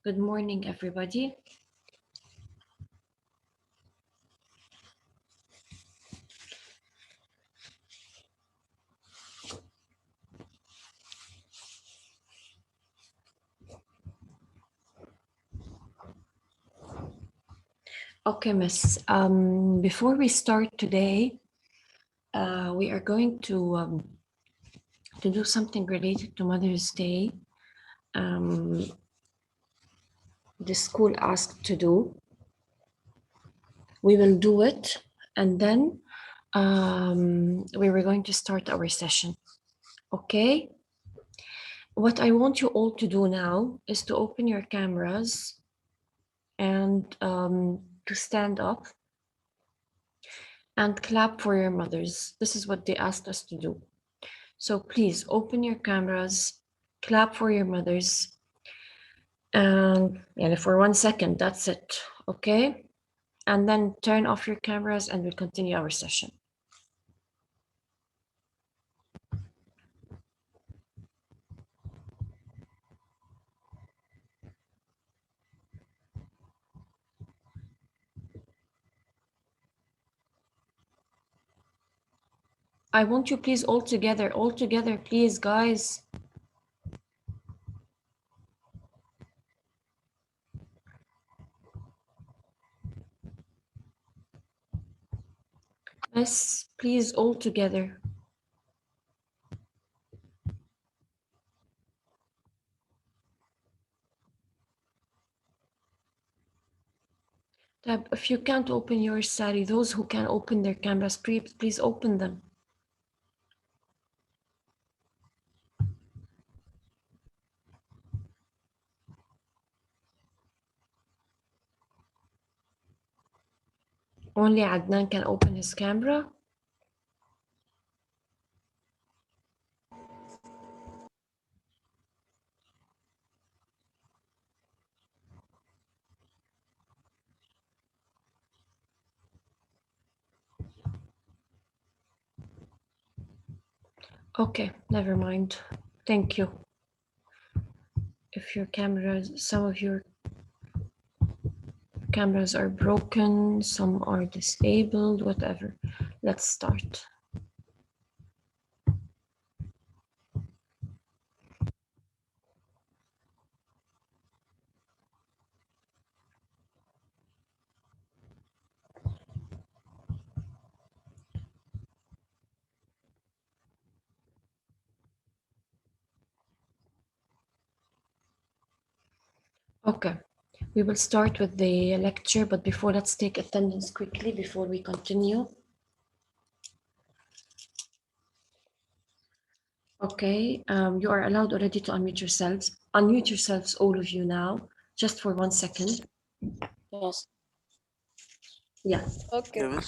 Good morning, everybody. Okay, Miss. Before we start today, we are going to do something related to Mother's Day. The school asked to do. We will do it, and then we were going to start our session. Okay. What I want you all to do now is to open your cameras and to stand up and clap for your mothers. This is what they asked us to do. So please open your cameras, clap for your mothers, and for 1 second, that's it, okay? And then turn off your cameras and we'll continue our session. I want you please all together, please, guys. Yes, please, all together. If you can't open yours, Sally, those who can open their cameras, please open them. Only Adnan can open his camera. Okay, never mind. Thank you. If your cameras, some of your cameras are broken, some are disabled, whatever. Let's start. Okay, we will start with the lecture, but before, let's take attendance quickly before we continue. Okay, you are allowed already to unmute yourselves. Unmute yourselves, all of you now, just for 1 second. Yes. Yeah. Okay.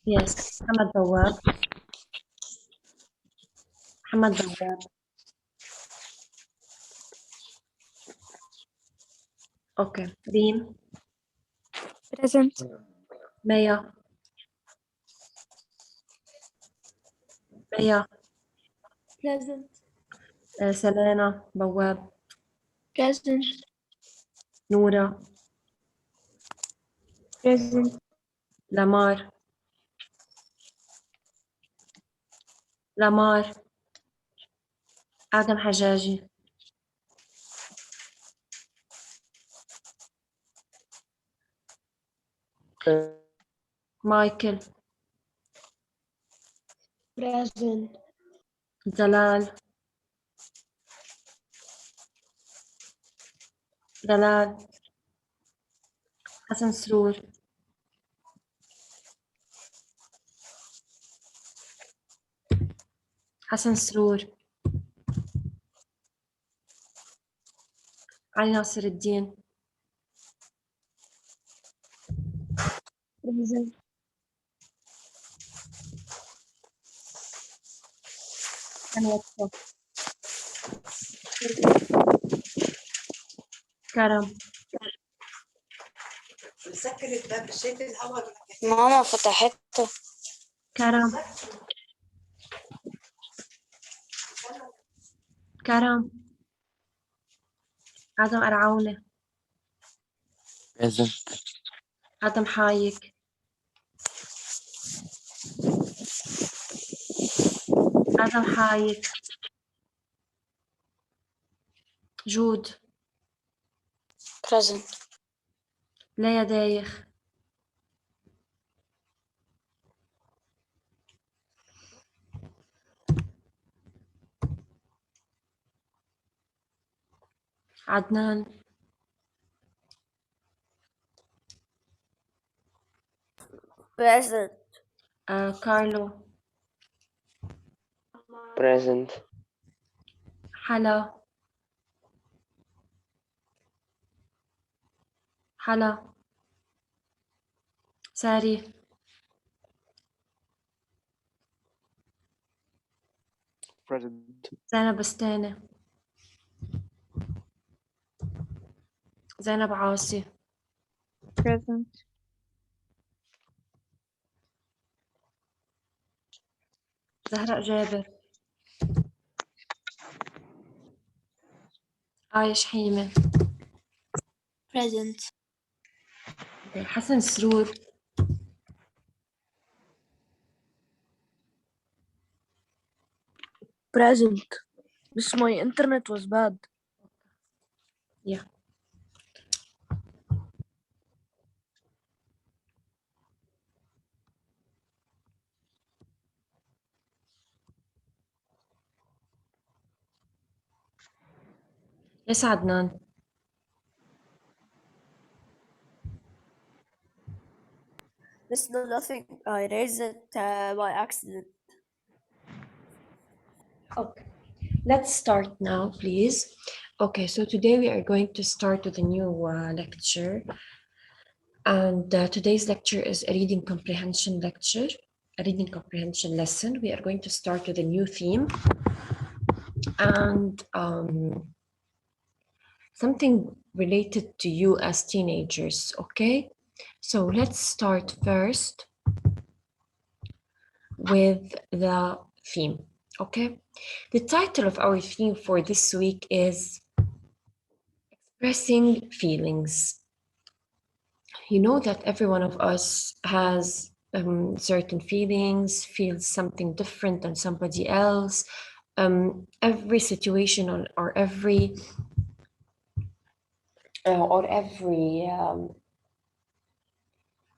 Yes, Hamad Bawab. Hamad Bawab. Okay, Reem. Present. Maya. Maya. Present. Selena Bawab. Present. Noura. Present. Lamar. Lamar. Adam Hajaji. Michael. Present. Dalal. Dalal. Hassan Sroor. Hassan Sroor. Ali Nasir Eddin. Present. Karam. مسكر الباب شايف الهواء. ماما فتحته. Karam. Karam. Adam Araoune. Present. Adam Hayek. Adam Hayek. Jude. Present. ليا دايخ. عدنان. Present. كارلو. Present. حلا. حلا. ساري. Present. زينب بستانة. زينب عاصي. Present. زهراء جابر. عايش حيمة. Present. حسن سرور. Present. This my internet was bad. Yeah. Yes, عدنان. This no nothing. I raised it by accident. Okay, let's start now, please. Okay, so today we are going to start with a new lecture. And today's lecture is a reading comprehension lecture, a reading comprehension lesson. We are going to start with a new theme. And something related to you as teenagers, okay? So let's start first with the theme, okay? The title of our theme for this week is Expressing Feelings. You know that every one of us has certain feelings, feels something different than somebody else. Every situation or every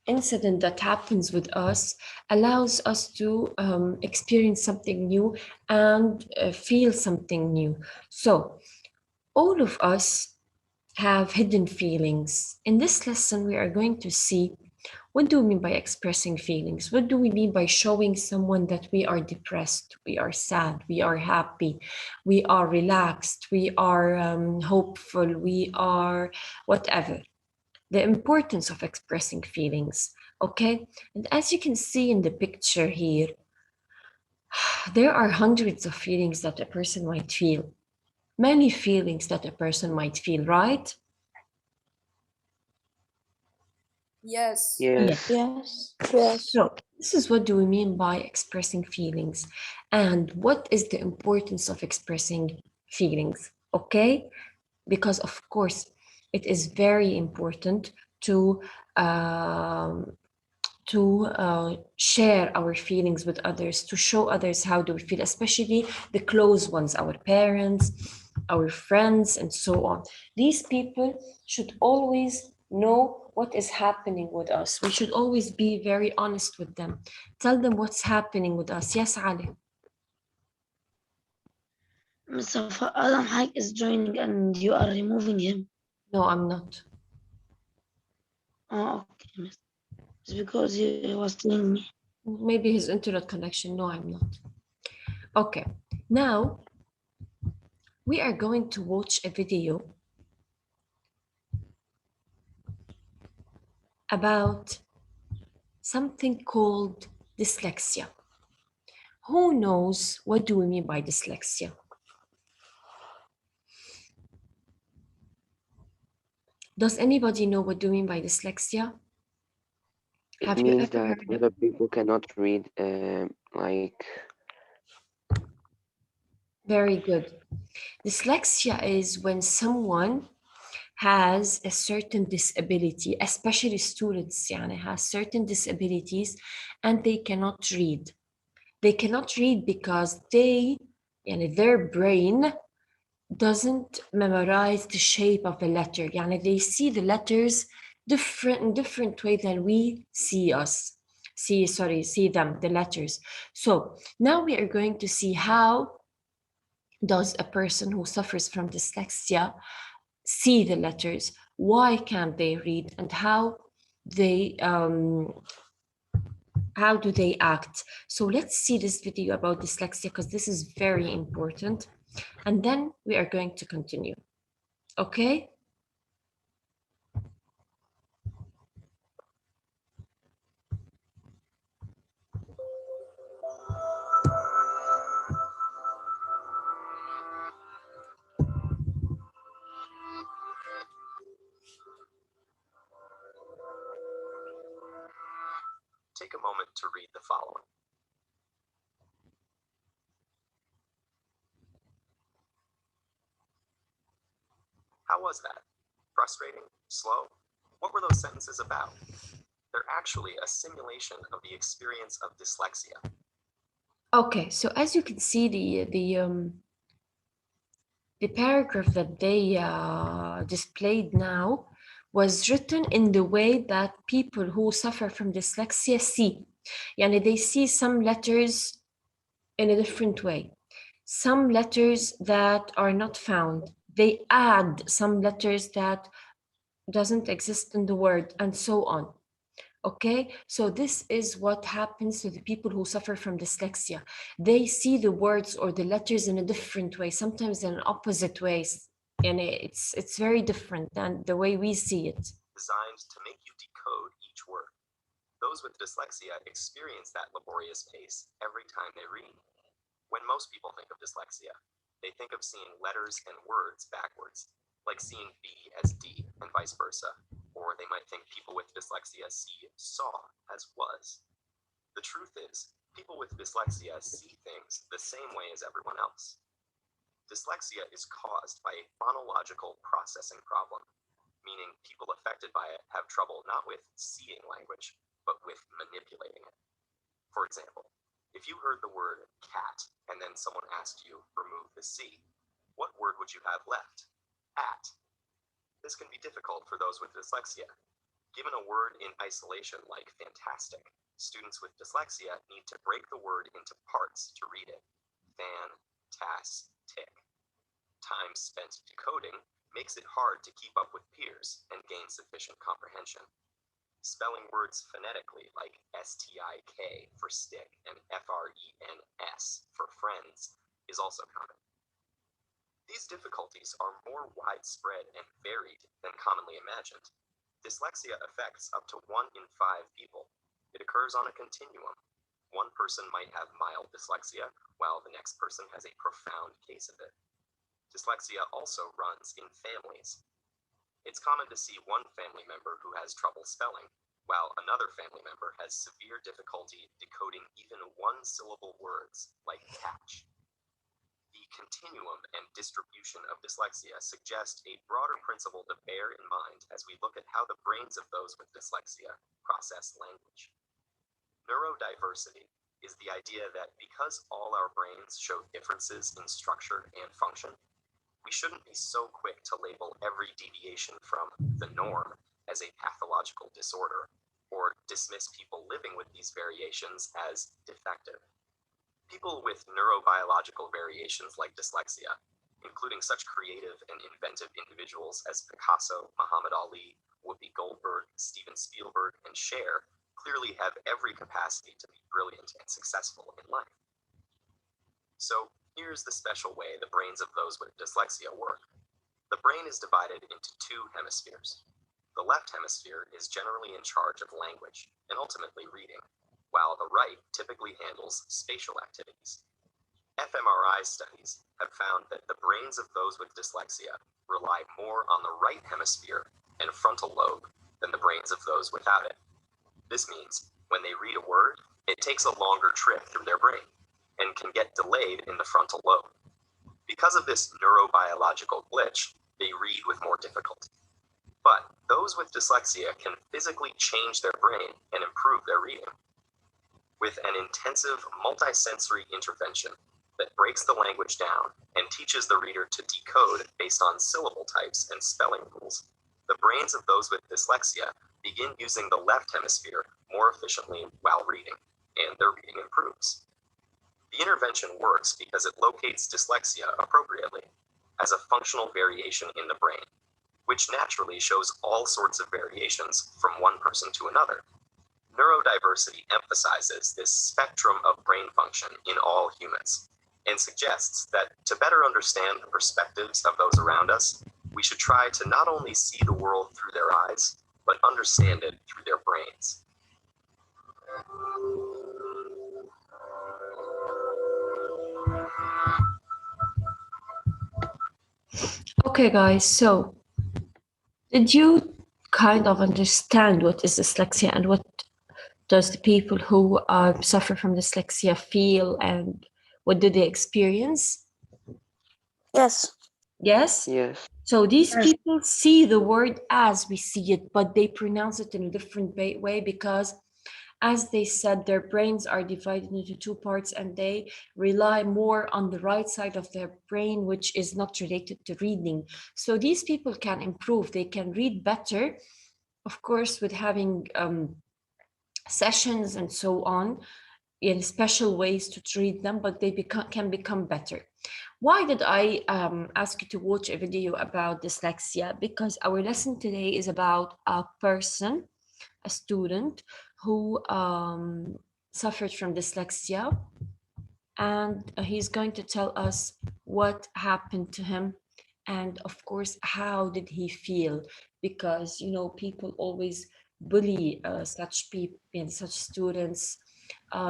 incident that happens with us allows us to experience something new and feel something new. So all of us have hidden feelings. In this lesson, we are going to see what do we mean by expressing feelings? What do we mean by showing someone that we are depressed, we are sad, we are happy, we are relaxed, we are hopeful, we are whatever. The importance of expressing feelings, okay? And as you can see in the picture here, there are hundreds of feelings that a person might feel. Many feelings that a person might feel, right? Yes. Yes. Yes. Yes. So this is what do we mean by expressing feelings and what is the importance of expressing feelings, okay? Because of course, it is very important to share our feelings with others, to show others how do we feel, especially the close ones, our parents, our friends, and so on. These people should always know what is happening with us. We should always be very honest with them. Tell them what's happening with us. Yes, Ali. Mr. Adam Hack is joining and you are removing him. No, I'm not. Oh, okay, miss. It's because he was telling me. Maybe his internet connection. No, I'm not. Okay, now we are going to watch a video about something called dyslexia. Who knows what do we mean by dyslexia? Does anybody know what do we mean by dyslexia? It Have you means ever that heard of other people cannot read, like. Very good. Dyslexia is when someone has a certain disability, especially students يعني has certain disabilities and they cannot read. They cannot read because يعني their brain doesn't memorize the shape of the letter. يعني they see the letters in different way than we see them, the letters. So now we are going to see how does a person who suffers from dyslexia see the letters, why can't they read, and how do they act. So let's see this video about dyslexia because this is very important, and then we are going to continue. Okay. Take a moment to read the following. How was that? Frustrating? Slow? What were those sentences about? They're actually a simulation of the experience of dyslexia. Okay, so as you can see, the paragraph that they displayed now was written in the way that people who suffer from dyslexia see. Yani they see some letters in a different way, some letters that are not found. They add some letters that doesn't exist in the word, and so on. Okay, so this is what happens to the people who suffer from dyslexia. They see the words or the letters in a different way, sometimes in opposite ways, and it's very different than the way we see it. Designed to make you decode each word. Those with dyslexia experience that laborious pace every time they read. When most people think of dyslexia, they think of seeing letters and words backwards, like seeing B as D and vice versa. Or they might think people with dyslexia see saw as was. The truth is, people with dyslexia see things the same way as everyone else. Dyslexia is caused by a phonological processing problem, meaning people affected by it have trouble not with seeing language, but with manipulating it. For example, if you heard the word cat and then someone asked you remove the C, what word would you have left? At. This can be difficult for those with dyslexia. Given a word in isolation like fantastic, students with dyslexia need to break the word into parts to read it. Fan-tas-tic. Time spent decoding makes it hard to keep up with peers and gain sufficient comprehension. Spelling words phonetically like S-T-I-K for stick and F-R-E-N-S for friends is also common. These difficulties are more widespread and varied than commonly imagined. Dyslexia affects up to 1 in 5 people. It occurs on a continuum. One person might have mild dyslexia, while the next person has a profound case of it. Dyslexia also runs in families. It's common to see one family member who has trouble spelling, while another family member has severe difficulty decoding even one-syllable words like catch. The continuum and distribution of dyslexia suggest a broader principle to bear in mind as we look at how the brains of those with dyslexia process language. Neurodiversity is the idea that because all our brains show differences in structure and function, we shouldn't be so quick to label every deviation from the norm as a pathological disorder, or dismiss people living with these variations as defective. People with neurobiological variations like dyslexia, including such creative and inventive individuals as Picasso, Muhammad Ali, Whoopi Goldberg, Steven Spielberg, and Cher, clearly have every capacity to be brilliant and successful in life. So here's the special way the brains of those with dyslexia work. The brain is divided into 2 hemispheres. The left hemisphere is generally in charge of language and ultimately reading, while the right typically handles spatial activities. fMRI studies have found that the brains of those with dyslexia rely more on the right hemisphere and frontal lobe than the brains of those without it. This means when they read a word, it takes a longer trip through their brain and can get delayed in the frontal lobe. Because of this neurobiological glitch, they read with more difficulty. But those with dyslexia can physically change their brain and improve their reading. With an intensive multisensory intervention that breaks the language down and teaches the reader to decode based on syllable types and spelling rules, the brains of those with dyslexia begin using the left hemisphere more efficiently while reading, and their reading improves. The intervention works because it locates dyslexia appropriately as a functional variation in the brain, which naturally shows all sorts of variations from one person to another. Neurodiversity emphasizes this spectrum of brain function in all humans and suggests that to better understand the perspectives of those around us, we should try to not only see the world through their eyes, but understand it through their brains. Okay, guys, so did you kind of understand what is dyslexia and what does the people who suffer from dyslexia feel and what do they experience? Yes. Yes? Yes. So these people see the word as we see it, but they pronounce it in a different way because, as they said, their brains are divided into two parts and they rely more on the right side of their brain, which is not related to reading. So these people can improve. They can read better, of course, with having sessions and so on in special ways to treat them, but they can become better. Why did I ask you to watch a video about dyslexia? Because our lesson today is about a person, a student who suffered from dyslexia, and he's going to tell us what happened to him and of course how did he feel, because you know people always bully such people and such students.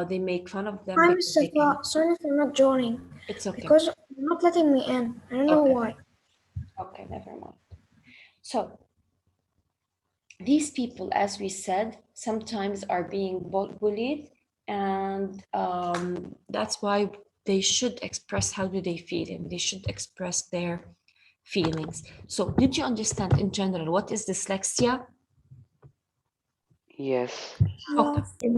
They make fun of them Hi, because they Mustafa. Sorry for not joining. it's okay. Because you're not letting me in. I don't know Okay. why. Okay, never mind. So these people, as we said, sometimes are being bullied, and that's why they should express how do they feel, and they should express their feelings. So did you understand in general what is dyslexia? Yes. Okay.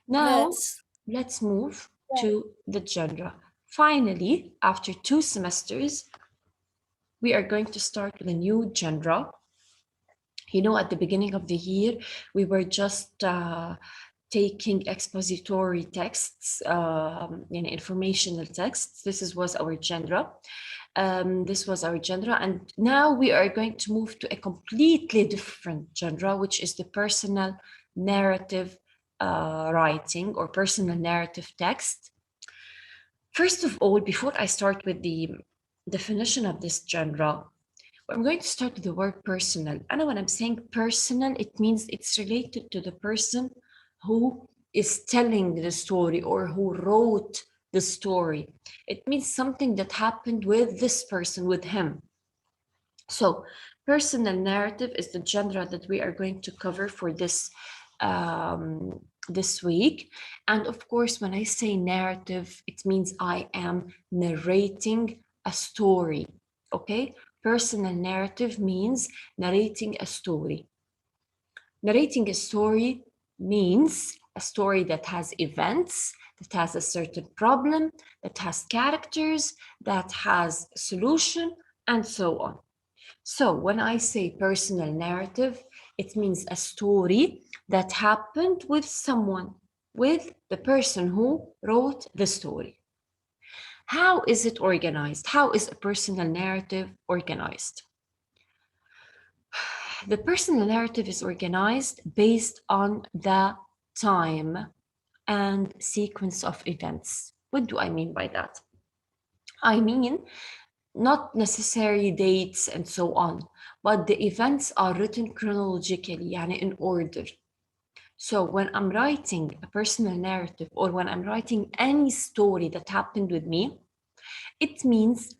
Now Yes. let's move to the genre. Finally, after 2 semesters, we are going to start with a new genre. You know, at the beginning of the year, we were just taking expository texts, informational texts. This was our genre. And now we are going to move to a completely different genre, which is the personal narrative writing or personal narrative text. First of all, before I start with the definition of this genre, I'm going to start with the word personal. And when I'm saying personal, it means it's related to the person who is telling the story or who wrote the story. It means something that happened with this person, with him. So personal narrative is the genre that we are going to cover for this this week. And of course, when I say narrative, it means I am narrating a story, okay? Personal narrative means narrating a story. Narrating a story means a story that has events, that has a certain problem, that has characters, that has a solution, and so on. So when I say personal narrative, it means a story that happened with someone, with the person who wrote the story. How is it organized? How is a personal narrative organized? The personal narrative is organized based on the time and sequence of events. What do I mean by that? I mean, not necessarily dates and so on, but the events are written chronologically, يعني in order. So when I'm writing a personal narrative or when I'm writing any story that happened with me, it means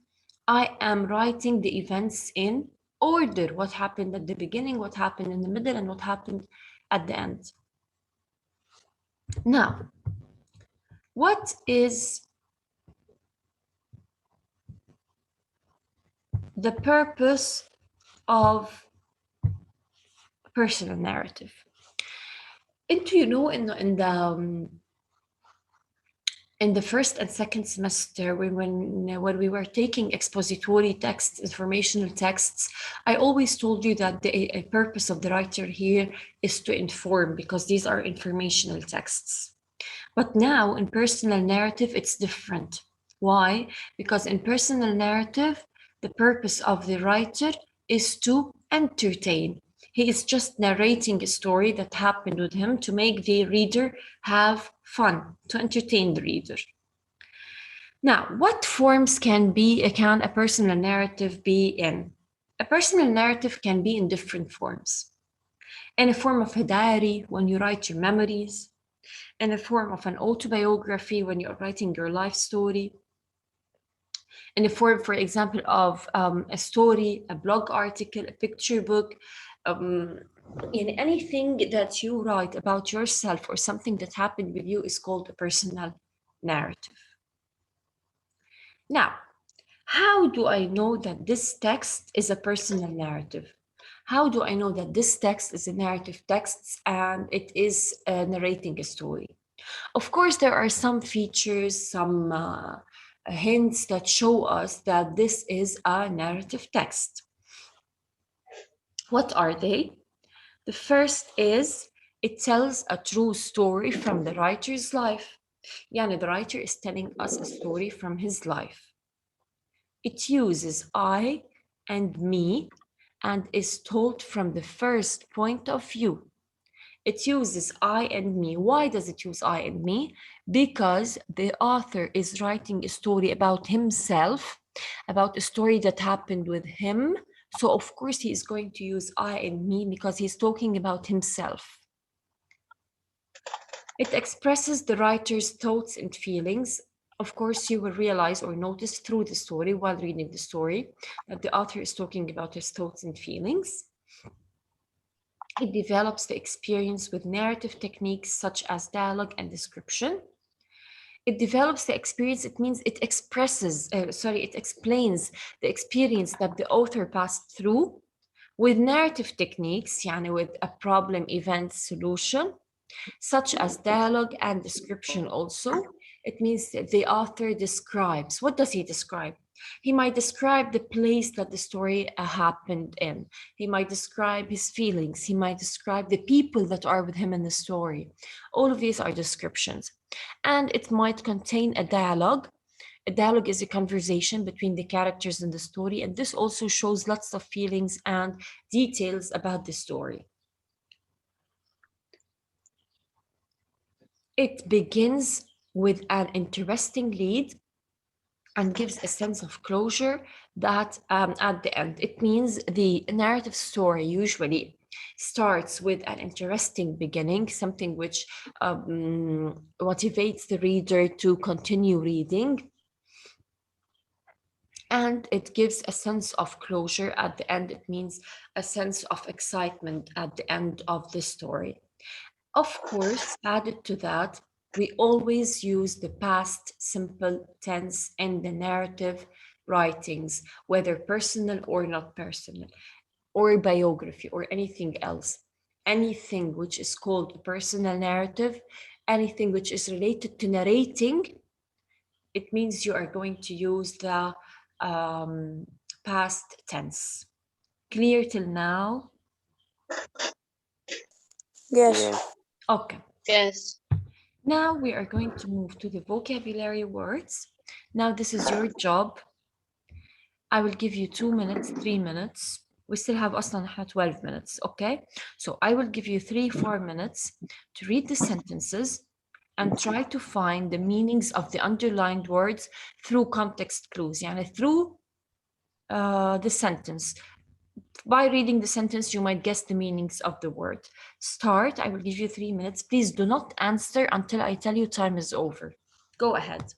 I am writing the events in order. What happened at the beginning, what happened in the middle, and what happened at the end. Now, what is the purpose of personal narrative. Into, you know, in the first and second semester, when we were taking expository texts, informational texts, I always told you that the purpose of the writer here is to inform, because these are informational texts. But now in personal narrative, it's different. Why? Because in personal narrative, the purpose of the writer is to entertain. He is just narrating a story that happened with him to make the reader have fun, to entertain the reader. Now, what forms can a personal narrative be in? A personal narrative can be in different forms. In a form of a diary, when you write your memories. In the form of an autobiography, when you're writing your life story. In the form, for example, of a story, a blog article, a picture book, in anything that you write about yourself or something that happened with you is called a personal narrative. Now, how do I know that this text is a personal narrative? How do I know that this text is a narrative text and it is narrating a story? Of course, there are some features, some hints that show us that this is a narrative text. What are they? The first is it tells a true story from the writer's life. Yani the writer is telling us a story from his life. It uses I and me and is told from the first point of view. It uses I and me. Why does it use I and me? Because the author is writing a story about himself, about a story that happened with him. So of course he is going to use I and me because he's talking about himself. It expresses the writer's thoughts and feelings. Of course, you will realize or notice through the story while reading the story that the author is talking about his thoughts and feelings. It develops the experience with narrative techniques such as dialogue and description. It develops the experience, it means it expresses, it explains the experience that the author passed through with narrative techniques, yani with a problem, event, solution, such as dialogue and description also. It means that the author describes. What does he describe? He might describe the place that the story happened in. He might describe his feelings. He might describe the people that are with him in the story. All of these are descriptions. And it might contain a dialogue. A dialogue is a conversation between the characters in the story, and this also shows lots of feelings and details about the story. It begins with an interesting lead and gives a sense of closure that at the end. It means the narrative story usually starts with an interesting beginning, something which motivates the reader to continue reading. And it gives a sense of closure at the end. It means a sense of excitement at the end of the story. Of course, added to that, we always use the past simple tense in the narrative writings, whether personal or not personal, or biography or anything else. Anything which is called a personal narrative, anything which is related to narrating, it means you are going to use the past tense. Clear till now? Yes. Yeah. Okay. Yes. Now we are going to move to the vocabulary words. Now this is your job. I will give you 2 minutes, 3 minutes. We still have أصلاً 12 minutes, okay? So I will give you 3-4 minutes to read the sentences and try to find the meanings of the underlined words through context clues, يعني through the sentence. By reading the sentence, you might guess the meanings of the word. Start. I will give you 3 minutes. Please do not answer until I tell you time is over. Go ahead.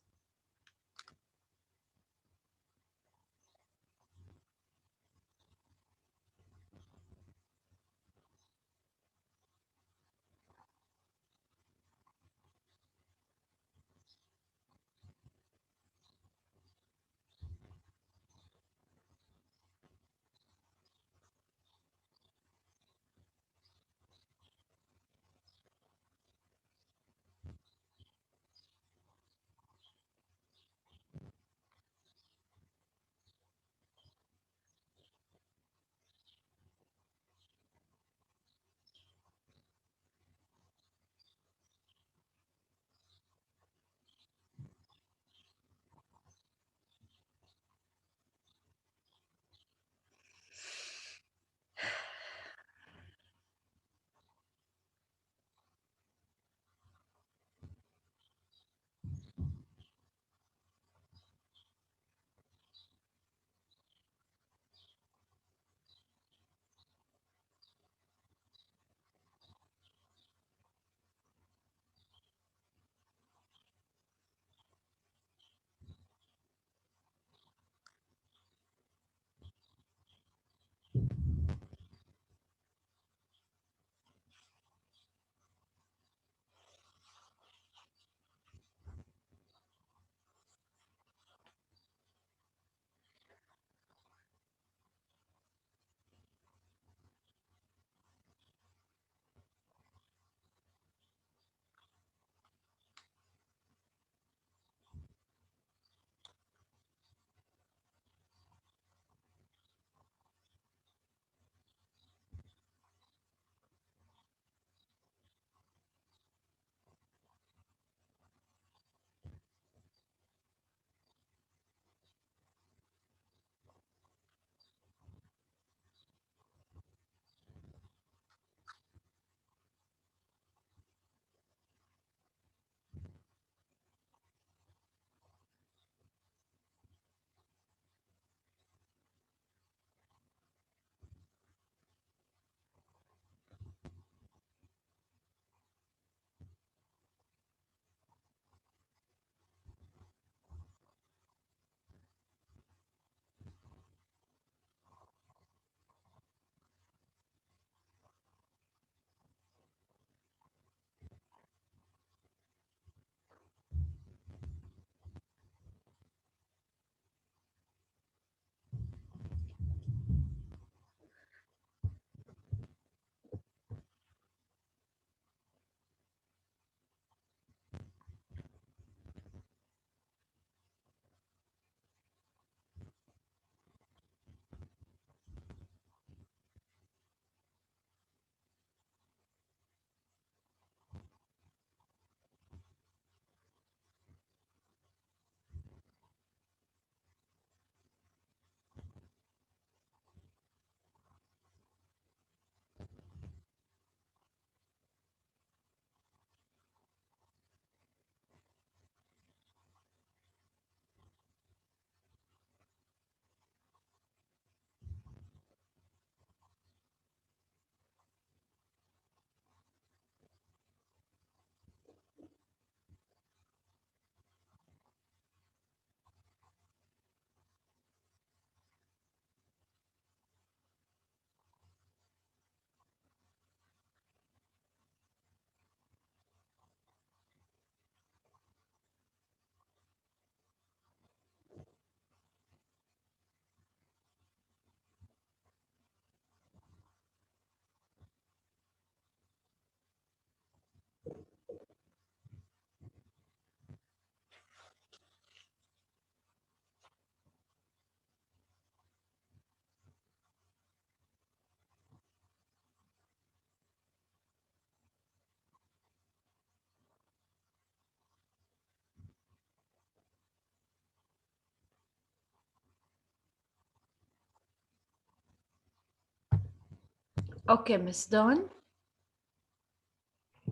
Okay, Miss Dawn.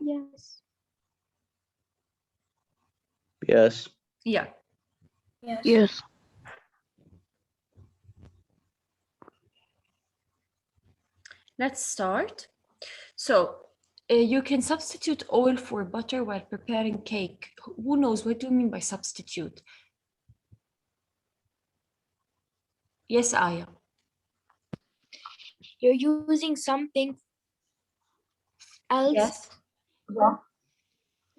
Yes. Yes. Yeah. Yes. Yes. Let's start. So you can substitute oil for butter while preparing cake. Who knows? What do you mean by substitute? Yes, Aya. You're using something else Yes.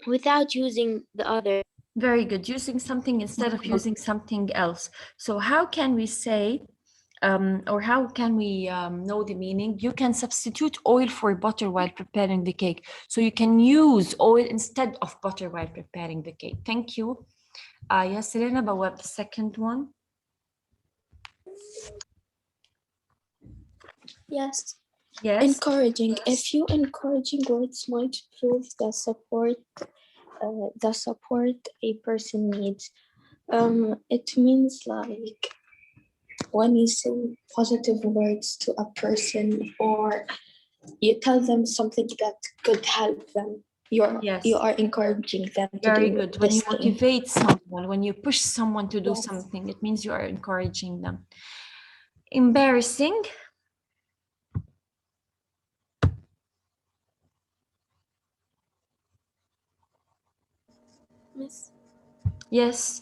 without using the other. Very good. Using something instead of using something else. So how can we say, or how can we know the meaning? You can substitute oil for butter while preparing the cake. So you can use oil instead of butter while preparing the cake. Thank you. Yes, Selena, but what the second one? Yes. Yes. Encouraging. A few encouraging words might prove the support a person needs. It means like when you say positive words to a person or you tell them something that could help them. You Yes. are encouraging them to Very do good. When you this thing. motivate someone, when you push someone to do Yes. something, it means you are encouraging them. Embarrassing. Miss, Yes.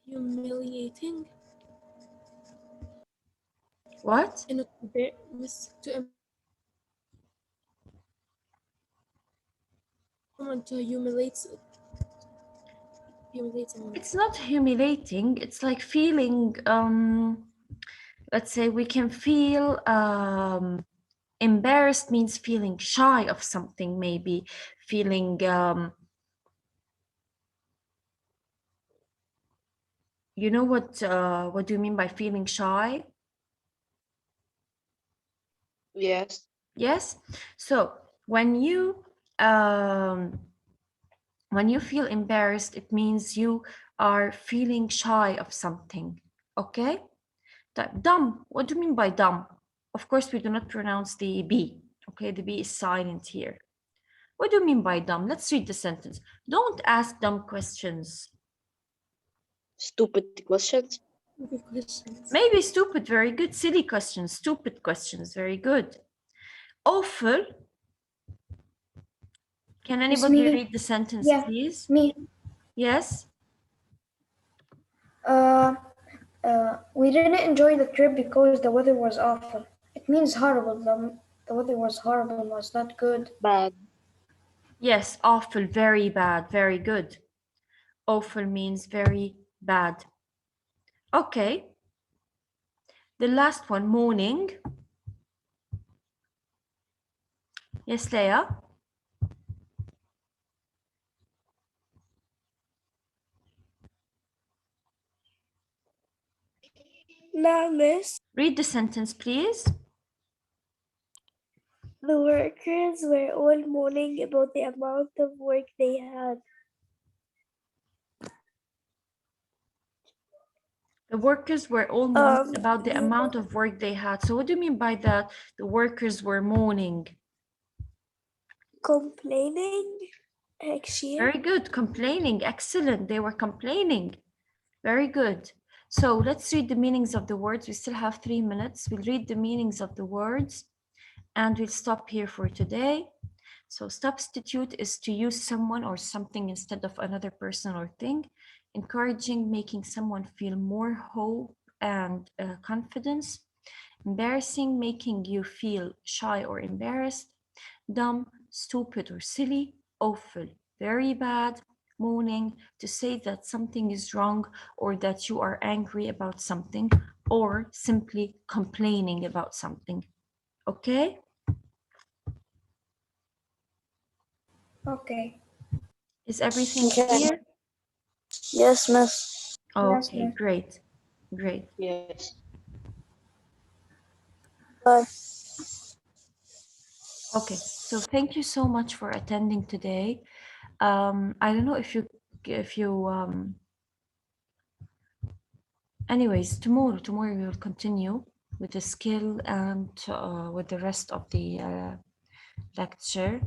humiliating. What? And miss to someone to humiliate someone. It's not humiliating. It's like feeling, let's say we can feel embarrassed means feeling shy of something, maybe feeling, you know what do you mean by feeling shy? Yes. Yes. So when you feel embarrassed, it means you are feeling shy of something. Okay. Dumb. What do you mean by dumb? Of course, we do not pronounce the B. Okay, the B is silent here. What do you mean by dumb? Let's read the sentence. Don't ask dumb questions. Stupid questions. Good questions. Maybe stupid, very good. Silly questions, stupid questions, very good. Awful. Can anybody me. read the sentence, Yeah. please? Me. Yes. We didn't enjoy the trip because the weather was awful. It means horrible. The weather was horrible, was not good. Bad. Yes, awful, very bad, very good. Awful means very bad. Okay. The last one, morning. Yes, Leah? Now, miss, Read the sentence, please. the workers were all mourning about the amount of work they had. The workers were all mourning about the you amount of work they had. So what do you mean by that? The workers were mourning. complaining, actually. Very good. Complaining. Excellent. They were complaining. Very good. So let's read the meanings of the words. We still have 3 minutes. We'll read the meanings of the words and we'll stop here for today. So substitute is to use someone or something instead of another person or thing. Encouraging, making someone feel more hope and confidence. Embarrassing, making you feel shy or embarrassed. Dumb, stupid or silly. Awful, very bad. Mourning, to say that something is wrong or that you are angry about something, or simply complaining about something. Okay? Okay. Is everything Okay. clear? Yes, miss. Okay, miss. great, great. Yes. Okay, so thank you so much for attending today. I don't know if you, anyways, tomorrow we will continue. with the skill and with the rest of the lecture.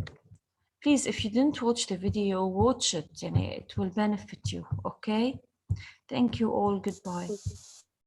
Please, if you didn't watch the video, watch it. It will benefit you. Okay. Thank you all. Goodbye.